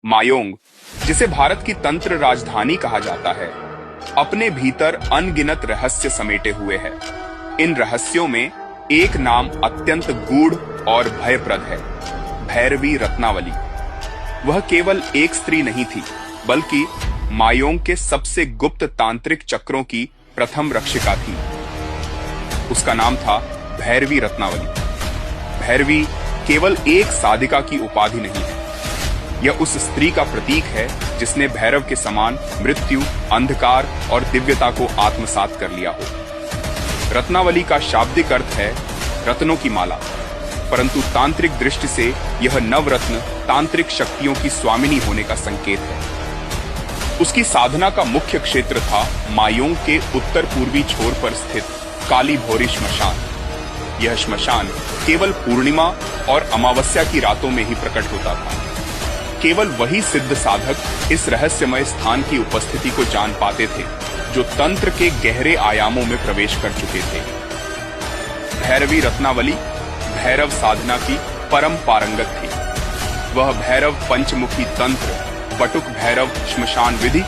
मायोंग, जिसे भारत की तंत्र राजधानी कहा जाता है, अपने भीतर अनगिनत रहस्य समेटे हुए है। इन रहस्यों में एक नाम अत्यंत गूढ़ और भयप्रद है, भैरवी रत्नावली। वह केवल एक स्त्री नहीं थी, बल्कि मायोंग के सबसे गुप्त तांत्रिक चक्रों की प्रथम रक्षिका थी। उसका नाम था भैरवी रत्नावली। भैरवी केवल एक साधिका की उपाधि नहीं है, यह उस स्त्री का प्रतीक है जिसने भैरव के समान मृत्यु, अंधकार और दिव्यता को आत्मसात कर लिया हो। रत्नावली का शाब्दिक अर्थ है रत्नों की माला, परंतु तांत्रिक दृष्टि से यह नवरत्न तांत्रिक शक्तियों की स्वामिनी होने का संकेत है। उसकी साधना का मुख्य क्षेत्र था मायोंग के उत्तर पूर्वी छोर पर स्थित काली भौरी श्मशान। यह श्मशान केवल पूर्णिमा और अमावस्या की रातों में ही प्रकट होता था। केवल वही सिद्ध साधक इस रहस्यमय स्थान की उपस्थिति को जान पाते थे, जो तंत्र के गहरे आयामों में प्रवेश कर चुके थे। भैरवी रत्नावली भैरव साधना की परम पारंगत थी। वह भैरव पंचमुखी तंत्र, बटुक भैरव श्मशान विधि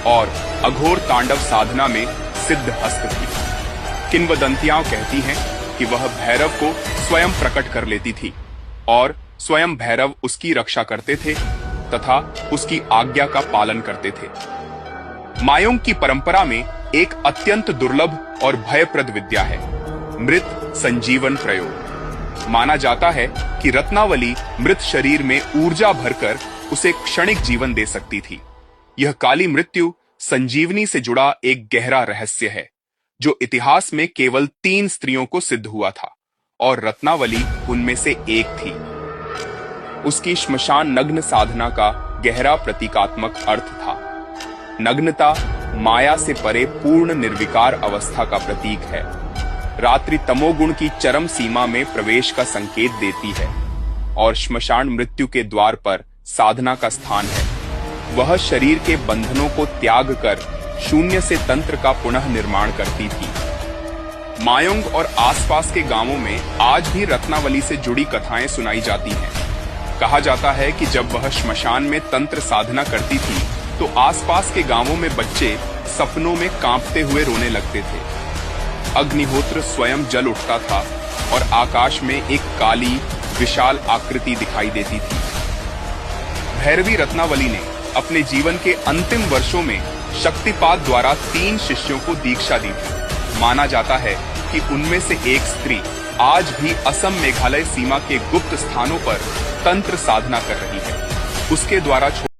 और अघोर तांडव साधना में सिद्ध हस्त थी। किंवदंतियां कहती हैं कि वह भैरव को स्वयं प्रकट कर लेती थी और स्वयं भैरव उसकी रक्षा करते थे तथा उसकी आज्ञा का पालन करते थे। मायोंग की परंपरा में एक अत्यंत दुर्लभ और भयप्रद विद्या है मृत संजीवन प्रयोग। माना जाता है कि रत्नावली मृत शरीर में ऊर्जा भरकर उसे क्षणिक जीवन दे सकती थी। यह काली मृत्यु संजीवनी से जुड़ा एक गहरा रहस्य है, जो इतिहास में केवल 3 स्त्रियों को सिद्ध हुआ था और रत्नावली उनमें से एक थी। उसकी श्मशान नग्न साधना का गहरा प्रतीकात्मक अर्थ था। नग्नता माया से परे पूर्ण निर्विकार अवस्था का प्रतीक है। रात्रि तमोगुण की चरम सीमा में प्रवेश का संकेत देती है और श्मशान मृत्यु के द्वार पर साधना का स्थान है। वह शरीर के बंधनों को त्याग कर शून्य से तंत्र का पुनः निर्माण करती थी। मायोंग और आसपास के गांवों में आज भी रत्नावली से जुड़ी कथाएं सुनाई जाती हैं। कहा जाता है कि जब वह श्मशान में तंत्र साधना करती थी, तो आसपास के गांवों में बच्चे सपनों में कांपते हुए रोने लगते थे। अग्निहोत्र स्वयं जल उठता था और आकाश में एक काली विशाल आकृति दिखाई देती थी। भैरवी रत्नावली ने अपने जीवन के अंतिम वर्षों में शक्तिपात द्वारा 3 शिष्यों को दीक्षा दी थी। माना जाता है कि उनमें से एक स्त्री आज भी असम मेघालय सीमा के गुप्त स्थानों पर तंत्र साधना कर रही है। उसके द्वारा